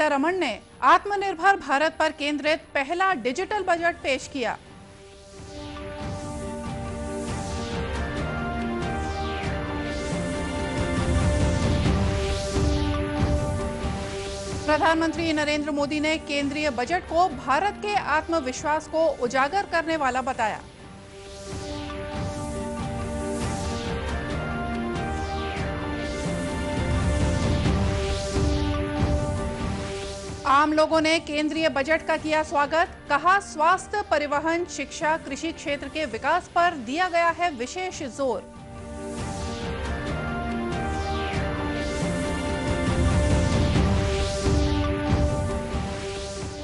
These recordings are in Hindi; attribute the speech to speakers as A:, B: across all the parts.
A: सीतारमण ने आत्मनिर्भर भारत पर केंद्रित पहला डिजिटल बजट पेश किया। प्रधानमंत्री नरेंद्र मोदी ने केंद्रीय बजट को भारत के आत्मविश्वास को उजागर करने वाला बताया। आम लोगों ने केंद्रीय बजट का किया स्वागत, कहा स्वास्थ्य, परिवहन, शिक्षा, कृषि क्षेत्र के विकास पर दिया गया है विशेष जोर।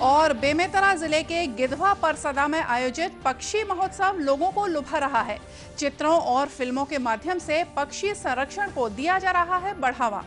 A: और बेमेतरा जिले के गिधवा परसदा में आयोजित पक्षी महोत्सव लोगों को लुभा रहा है। चित्रों और फिल्मों के माध्यम से पक्षी संरक्षण को दिया जा रहा है बढ़ावा।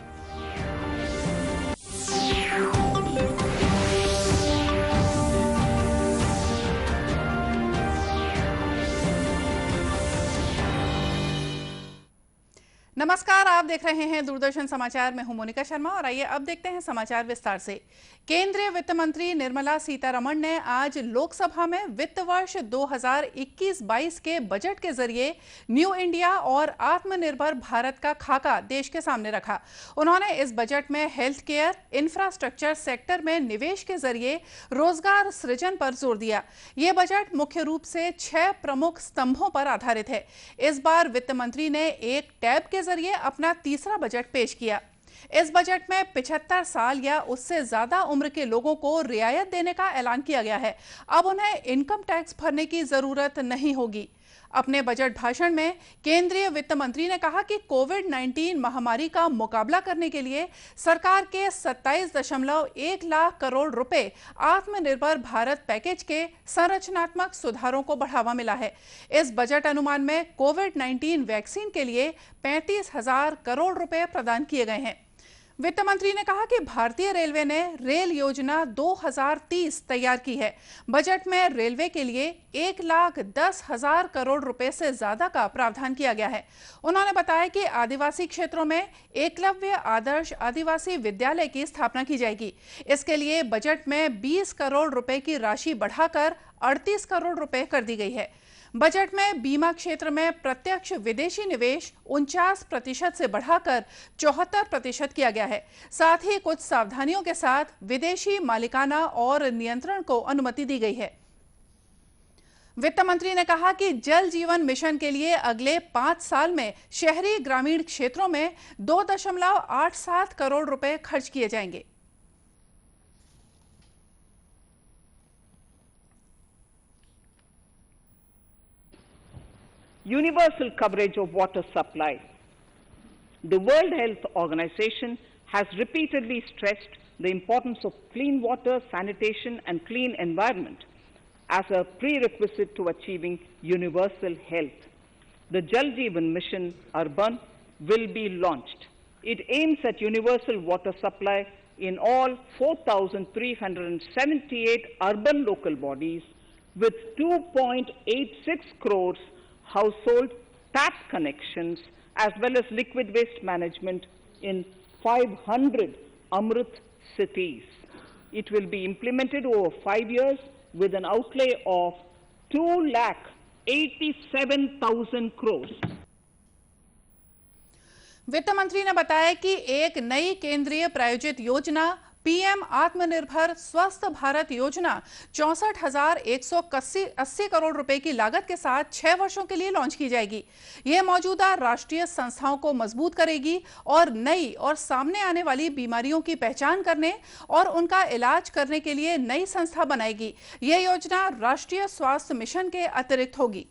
A: नमस्कार, आप देख रहे हैं दूरदर्शन समाचार। मैं हूं मोनिका शर्मा और आइए अब देखते हैं समाचार विस्तार से। केंद्रीय वित्त मंत्री निर्मला सीतारमण ने आज लोकसभा में वित्त वर्ष 2021-22 के बजट के जरिए न्यू इंडिया और आत्मनिर्भर भारत का खाका देश के सामने रखा। उन्होंने इस बजट में हेल्थ केयर, इंफ्रास्ट्रक्चर सेक्टर में निवेश के जरिए रोजगार सृजन पर जोर दिया। ये बजट मुख्य रूप से 6 प्रमुख स्तंभों पर आधारित है। इस बार वित्त मंत्री ने एक टैब के जरिए अपना तीसरा बजट पेश किया। इस बजट में 75 साल या उससे ज्यादा उम्र के लोगों को रियायत देने का ऐलान किया गया है। अब उन्हें इनकम टैक्स भरने की जरूरत नहीं होगी। अपने बजट भाषण में केंद्रीय वित्त मंत्री ने कहा कि कोविड-19 महामारी का मुकाबला करने के लिए सरकार के 27.1 लाख करोड़ रुपए आत्मनिर्भर भारत पैकेज के संरचनात्मक सुधारों को बढ़ावा मिला है। इस बजट अनुमान में कोविड-19 वैक्सीन के लिए 35,000 करोड़ रुपए प्रदान किए गए हैं। वित्त मंत्री ने कहा कि भारतीय रेलवे ने रेल योजना 2030 तैयार की है। बजट में रेलवे के लिए 1,10,000 करोड़ रुपए से ज्यादा का प्रावधान किया गया है। उन्होंने बताया कि आदिवासी क्षेत्रों में एकलव्य आदर्श आदिवासी विद्यालय की स्थापना की जाएगी। इसके लिए बजट में 20 करोड़ रुपए की राशि बढ़ाकर 38 करोड़ रुपए कर दी गई है। बजट में बीमा क्षेत्र में प्रत्यक्ष विदेशी निवेश 49% से बढ़ाकर 74% किया गया है। साथ ही कुछ सावधानियों के साथ विदेशी मालिकाना और नियंत्रण को अनुमति दी गई है। वित्त मंत्री ने कहा कि जल जीवन मिशन के लिए अगले 5 साल में शहरी ग्रामीण क्षेत्रों में 2.87 करोड़ रुपए खर्च किए जाएंगे।
B: Universal coverage of water supply. The World Health Organization has repeatedly stressed the importance of clean water, sanitation, and clean environment as a prerequisite to achieving universal health. The Jal Jeevan Mission Urban will be launched. It aims at universal water supply in all 4,378 urban local bodies with 2.86 crores household tap connections as well as liquid waste management in 500 Amrit cities. It will be implemented over 5 years with an outlay of 2,87,000 crores.
A: वित्त मंत्री ने बताया कि एक नई केंद्रीय प्रायोजित योजना पीएम आत्मनिर्भर स्वस्थ भारत योजना 64,180 करोड़ रुपए की लागत के साथ 6 वर्षों के लिए लॉन्च की जाएगी। यह मौजूदा राष्ट्रीय संस्थाओं को मजबूत करेगी और नई और सामने आने वाली बीमारियों की पहचान करने और उनका इलाज करने के लिए नई संस्था बनाएगी। यह योजना राष्ट्रीय स्वास्थ्य मिशन के अतिरिक्त होगी।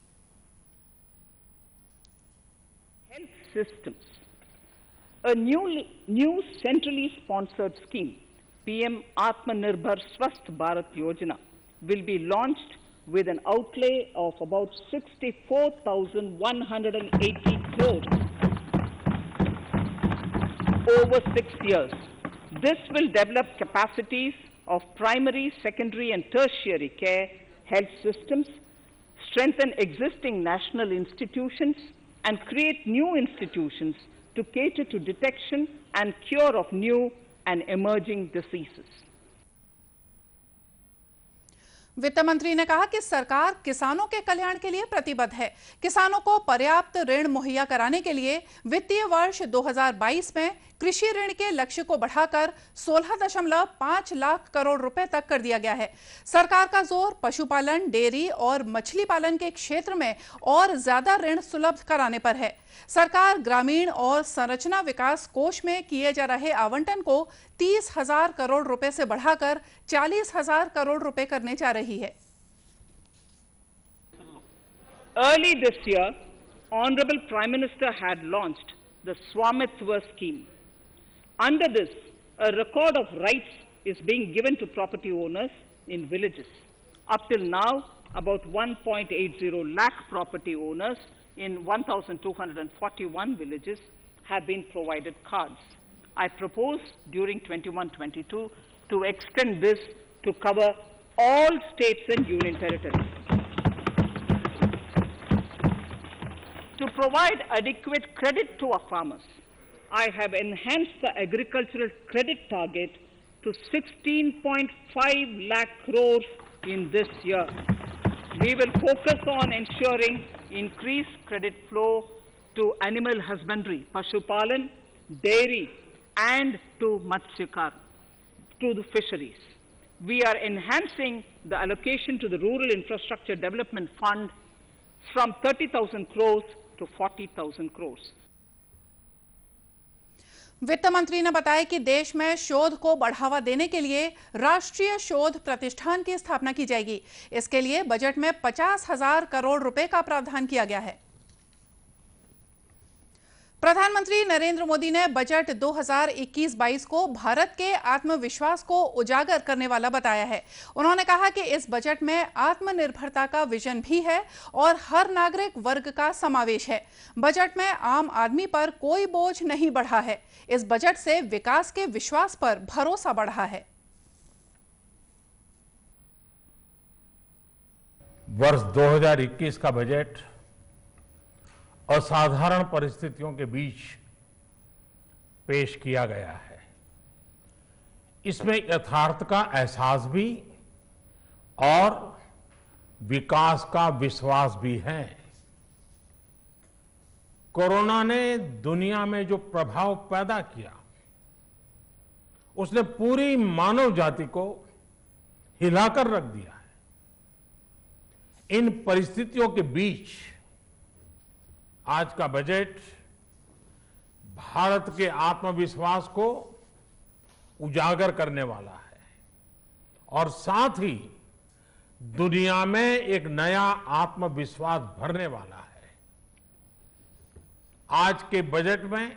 B: Health systems. A new centrally sponsored scheme, PM Atmanirbhar Swasth Bharat Yojana, will be launched with an outlay of about 64,180 crores over 6 years. This will develop capacities of primary, secondary, and tertiary care health systems, strengthen existing national institutions, and create new institutions to cater to detection and cure of new and emerging diseases.
A: वित्त मंत्री ने कहा कि सरकार किसानों के कल्याण के लिए प्रतिबद्ध है। किसानों को पर्याप्त ऋण मुहैया कराने के लिए वित्तीय वर्ष 2022 में कृषि ऋण के लक्ष्य को बढ़ाकर 16.5 लाख करोड़ रुपए तक कर दिया गया है। सरकार का जोर पशुपालन, डेयरी और मछली पालन के क्षेत्र में और ज्यादा ऋण सुलभ कराने पर है। सरकार ग्रामीण और संरचना विकास कोष में किए जा रहे आवंटन को 30,000 करोड़ रुपए से बढ़ाकर 40,000 करोड़ रुपए करने जा रही है।
B: Early this year, Honorable Prime Minister had launched the Swamitva scheme. Under this, a record of rights is being given to property owners in villages. Up till now, about 1.80 lakh property owners in 1,241 villages have been provided cards. I propose during 21-22 to extend this to cover all states and union territories. To provide adequate credit to our farmers, I have enhanced the agricultural credit target to 16.5 lakh crores in this year. We will focus on ensuring increased credit flow to animal husbandry, Pashupalan, dairy, and to Matsyakar, to the fisheries. We are enhancing the allocation to the Rural Infrastructure Development Fund from 30,000 crores to 40,000 crores.
A: वित्त मंत्री ने बताया कि देश में शोध को बढ़ावा देने के लिए राष्ट्रीय शोध प्रतिष्ठान की स्थापना की जाएगी। इसके लिए बजट में 50,000 करोड़ रुपए का प्रावधान किया गया है। प्रधानमंत्री नरेंद्र मोदी ने बजट 2021-22 को भारत के आत्मविश्वास को उजागर करने वाला बताया है। उन्होंने कहा कि इस बजट में आत्मनिर्भरता का विजन भी है और हर नागरिक वर्ग का समावेश है। बजट में आम आदमी पर कोई बोझ नहीं बढ़ा है। इस बजट से विकास के विश्वास पर भरोसा बढ़ा है।
C: वर्ष 2021 का बजट असाधारण परिस्थितियों के बीच पेश किया गया है। इसमें यथार्थ का एहसास भी और विकास का विश्वास भी है। कोरोना ने दुनिया में जो प्रभाव पैदा किया, उसने पूरी मानव जाति को हिलाकर रख दिया है। इन परिस्थितियों के बीच आज का बजट भारत के आत्मविश्वास को उजागर करने वाला है और साथ ही दुनिया में एक नया आत्मविश्वास भरने वाला है। आज के बजट में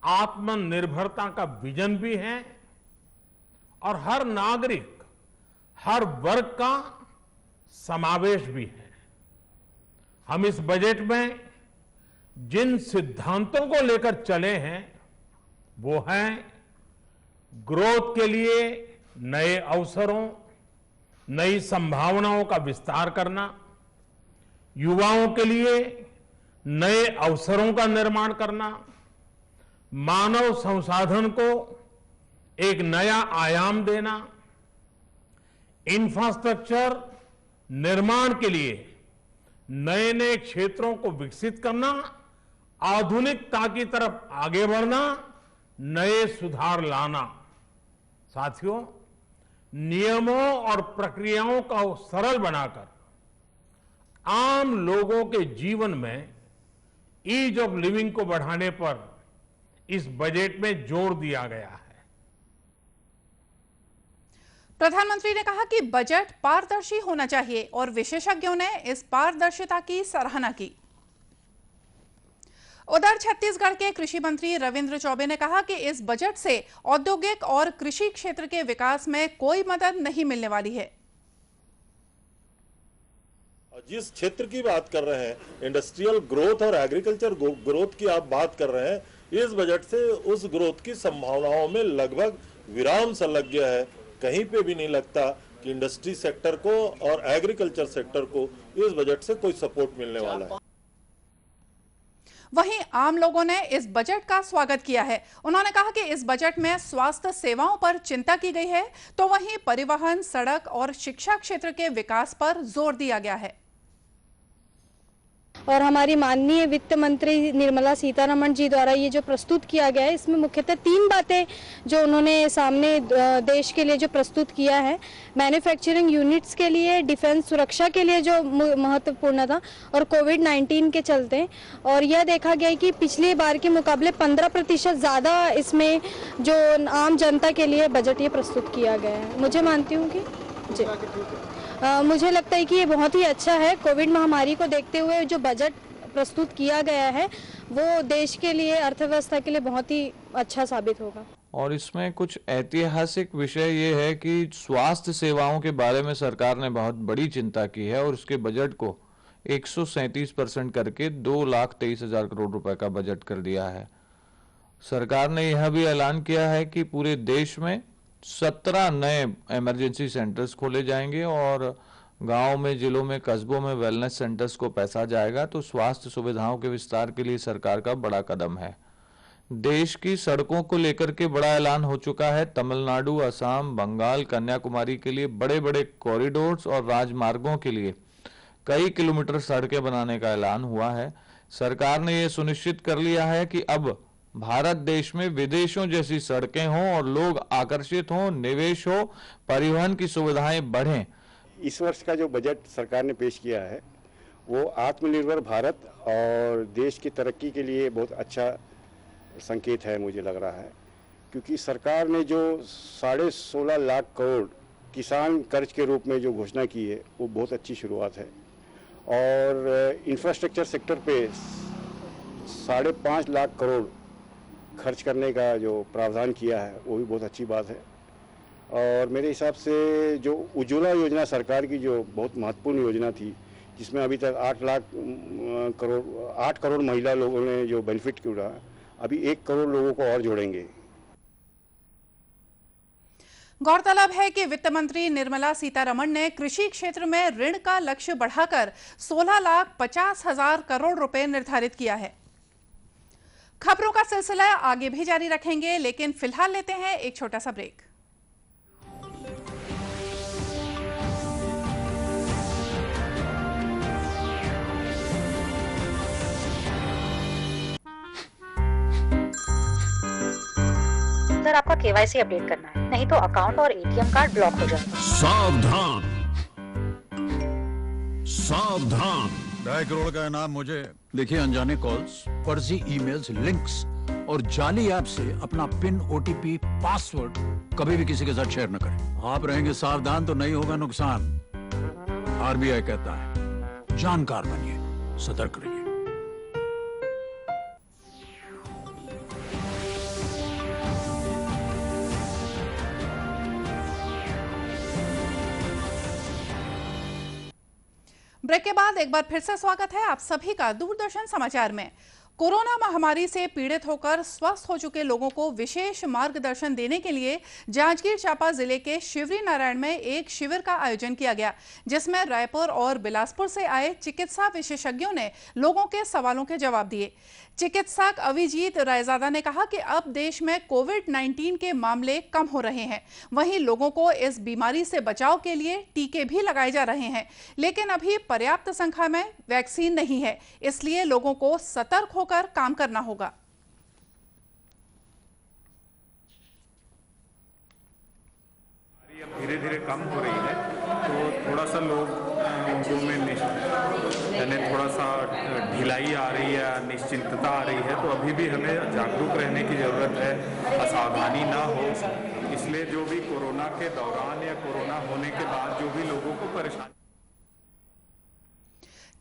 C: आत्मनिर्भरता का विजन भी है और हर नागरिक, हर वर्ग का समावेश भी है। हम इस बजट में जिन सिद्धांतों को लेकर चले हैं वो हैं ग्रोथ के लिए नए अवसरों, नई संभावनाओं का विस्तार करना, युवाओं के लिए नए अवसरों का निर्माण करना, मानव संसाधन को एक नया आयाम देना, इंफ्रास्ट्रक्चर निर्माण के लिए नए नए क्षेत्रों को विकसित करना, आधुनिकता की तरफ आगे बढ़ना, नए सुधार लाना। साथियों, नियमों और प्रक्रियाओं को सरल बनाकर आम लोगों के जीवन में ईज ऑफ लिविंग को बढ़ाने पर इस बजट में जोर दिया गया है।
A: प्रधानमंत्री ने कहा कि बजट पारदर्शी होना चाहिए और विशेषज्ञों ने इस पारदर्शिता की सराहना की। उधर छत्तीसगढ़ के कृषि मंत्री रविंद्र चौबे ने कहा कि इस बजट से औद्योगिक और कृषि क्षेत्र के विकास में कोई मदद नहीं मिलने वाली है।
D: जिस क्षेत्र की बात कर रहे हैं, इंडस्ट्रियल ग्रोथ और एग्रीकल्चर ग्रोथ की आप बात कर रहे हैं, इस बजट से उस ग्रोथ की संभावनाओं में लगभग विराम सा लग गया है। कहीं पे भी नहीं लगता कि इंडस्ट्री सेक्टर को और एग्रीकल्चर सेक्टर को इस बजट से कोई सपोर्ट मिलने वाला है।
A: वहीं आम लोगों ने इस बजट का स्वागत किया है। उन्होंने कहा कि इस बजट में स्वास्थ्य सेवाओं पर चिंता की गई है, तो वहीं परिवहन, सड़क और शिक्षा क्षेत्र के विकास पर जोर दिया गया है।
E: और हमारी माननीय वित्त मंत्री निर्मला सीतारमण जी द्वारा ये जो प्रस्तुत किया गया है, इसमें मुख्यतः 3 बातें जो उन्होंने सामने देश के लिए जो प्रस्तुत किया है, मैन्युफैक्चरिंग यूनिट्स के लिए, डिफेंस सुरक्षा के लिए जो महत्वपूर्ण था, और कोविड-19 के चलते। और यह देखा गया कि पिछली बार के मुकाबले 15% ज़्यादा इसमें जो आम जनता के लिए बजट ये प्रस्तुत किया गया है। मुझे मानती हूँ कि जी मुझे लगता है कि ये बहुत ही अच्छा है। कोविड महामारी को देखते हुए जो बजट प्रस्तुत किया गया है वो देश के लिए, अर्थव्यवस्था के लिए बहुत ही अच्छा साबित होगा।
F: और इसमें कुछ ऐतिहासिक विषय ये है कि स्वास्थ्य सेवाओं के बारे में सरकार ने बहुत बड़ी चिंता की है और उसके बजट को 137% करके 2,23,000 करोड़ रुपए का बजट कर दिया है। सरकार ने यह भी ऐलान किया है कि पूरे देश में 17 नए इमरजेंसी सेंटर्स खोले जाएंगे और गांव में, जिलों में, कस्बों में वेलनेस सेंटर्स को पैसा जाएगा। तो स्वास्थ्य सुविधाओं के विस्तार के लिए सरकार का बड़ा कदम है। देश की सड़कों को लेकर के बड़ा ऐलान हो चुका है। तमिलनाडु, असम, बंगाल, कन्याकुमारी के लिए बड़े बड़े कॉरिडोर्स और राजमार्गों के लिए कई किलोमीटर सड़कें बनाने का ऐलान हुआ है। सरकार ने यह सुनिश्चित कर लिया है कि अब भारत देश में विदेशों जैसी सड़कें हों और लोग आकर्षित हों, निवेश हो, परिवहन की सुविधाएं बढ़ें।
G: इस वर्ष का जो बजट सरकार ने पेश किया है वो आत्मनिर्भर भारत और देश की तरक्की के लिए बहुत अच्छा संकेत है, मुझे लग रहा है, क्योंकि सरकार ने जो 16.5 लाख करोड़ किसान कर्ज के रूप में जो घोषणा की है वो बहुत अच्छी शुरुआत है। और इंफ्रास्ट्रक्चर सेक्टर पे 5.5 लाख करोड़ खर्च करने का जो प्रावधान किया है वो भी बहुत अच्छी बात है। और मेरे हिसाब से जो उज्ज्वला योजना सरकार की जो बहुत महत्वपूर्ण योजना थी, जिसमें अभी तक 8 करोड़ महिला लोगों ने जो बेनिफिट किया, अभी 1 करोड़ लोगों को और जोड़ेंगे।
A: गौरतलब है कि वित्त मंत्री निर्मला सीतारमण ने कृषि क्षेत्र में ऋण का लक्ष्य बढ़ाकर 16,50,000 करोड़ रुपए निर्धारित किया है। खबरों का सिलसिला आगे भी जारी रखेंगे, लेकिन फिलहाल लेते हैं एक छोटा सा ब्रेक।
H: सर, आपका केवाईसी अपडेट करना है, नहीं तो अकाउंट और एटीएम कार्ड ब्लॉक हो जाएगा।
I: सावधान सावधान, 2.5 करोड़ का इनाम मुझे। देखिए, अनजाने कॉल्स, फर्जी ईमेल्स, लिंक्स और जाली ऐप से अपना पिन, ओटीपी, पासवर्ड कभी भी किसी के साथ शेयर न करें। आप रहेंगे सावधान तो नहीं होगा नुकसान। आरबीआई कहता है, जानकार बनिए, सतर्क रहिए।
A: ब्रेक के बाद एक बार फिर से स्वागत है आप सभी का दूरदर्शन समाचार में। कोरोना महामारी से पीड़ित होकर स्वस्थ हो चुके लोगों को विशेष मार्गदर्शन देने के लिए जांजगीर चांपा जिले के शिवरी नारायण में एक शिविर का आयोजन किया गया, जिसमें रायपुर और बिलासपुर से आए चिकित्सा विशेषज्ञों ने लोगों के सवालों के जवाब दिए। चिकित्सक अभिजीत रायजादा ने कहा कि अब देश में कोविड-19 के मामले कम हो रहे हैं, वहीं लोगों को इस बीमारी से बचाव के लिए टीके भी लगाए जा रहे हैं, लेकिन अभी पर्याप्त संख्या में वैक्सीन नहीं है, इसलिए लोगों को सतर्क होकर काम करना होगा।
J: धीरे धीरे कम हो रही है, तो थोड़ा सा लोगों में यानी थोड़ा सा ढिलाई आ रही है, निश्चिंतता आ रही है, तो अभी भी हमें जागरूक रहने की ज़रूरत है, असावधानी ना हो। इसलिए जो भी कोरोना के दौरान या कोरोना होने के बाद जो भी लोगों को परेशानी।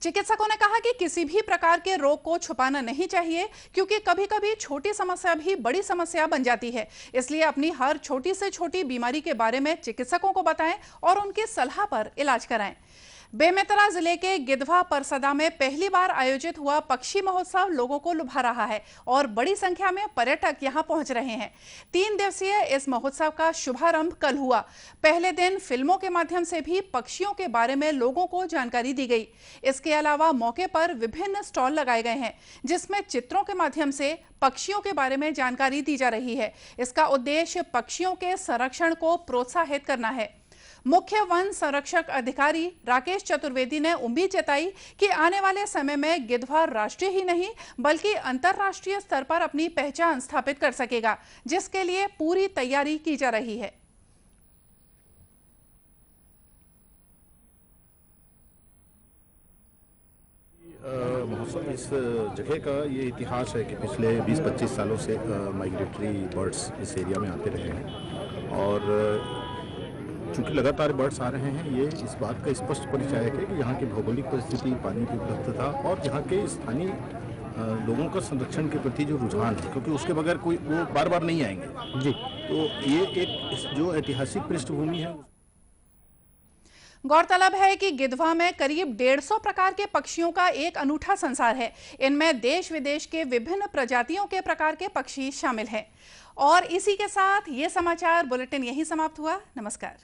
A: चिकित्सकों ने कहा कि किसी भी प्रकार के रोग को छुपाना नहीं चाहिए, क्योंकि कभी कभी छोटी समस्या भी बड़ी समस्या बन जाती है। इसलिए अपनी हर छोटी से छोटी बीमारी के बारे में चिकित्सकों को बताएं और उनकी सलाह पर इलाज कराएं। बेमेतरा जिले के गिधवा परसदा में पहली बार आयोजित हुआ पक्षी महोत्सव लोगों को लुभा रहा है और बड़ी संख्या में पर्यटक यहां पहुंच रहे हैं। 3 दिवसीय इस महोत्सव का शुभारंभ कल हुआ। पहले दिन फिल्मों के माध्यम से भी पक्षियों के बारे में लोगों को जानकारी दी गई। इसके अलावा मौके पर विभिन्न स्टॉल लगाए गए हैं जिसमें चित्रों के माध्यम से पक्षियों के बारे में जानकारी दी जा रही है। इसका उद्देश्य पक्षियों के संरक्षण को प्रोत्साहित करना है। मुख्य वन संरक्षक अधिकारी राकेश चतुर्वेदी ने उम्मीद जताई कि आने वाले समय में गिधवा राष्ट्रीय ही नहीं बल्कि अंतर्राष्ट्रीय स्तर पर अपनी पहचान स्थापित कर सकेगा, जिसके लिए पूरी तैयारी की जा रही है।
K: महोत्सव इस जगह का ये इतिहास है कि पिछले 20-25 सालों से माइग्रेटरी बर्ड्स इस एरिया में आते रहे हैं और चूँकि लगातार बर्ड्स आ रहे हैं, ये इस बात का स्पष्ट परिचय है कि यहाँ की भौगोलिक परिस्थिति, पानी की उपलब्धता और यहाँ के स्थानीय लोगों का संरक्षण के प्रति जो रुझान है, क्योंकि उसके बगैर कोई वो बार बार नहीं आएंगे जी, तो ये एक जो ऐतिहासिक पृष्ठभूमि है।
A: गौरतलब है कि गिधवा में करीब 150 प्रकार के पक्षियों का एक अनूठा संसार है। इनमें देश विदेश के विभिन्न प्रजातियों के प्रकार के पक्षी शामिल हैं। और इसी के साथ ये समाचार बुलेटिन यहीं समाप्त हुआ। नमस्कार।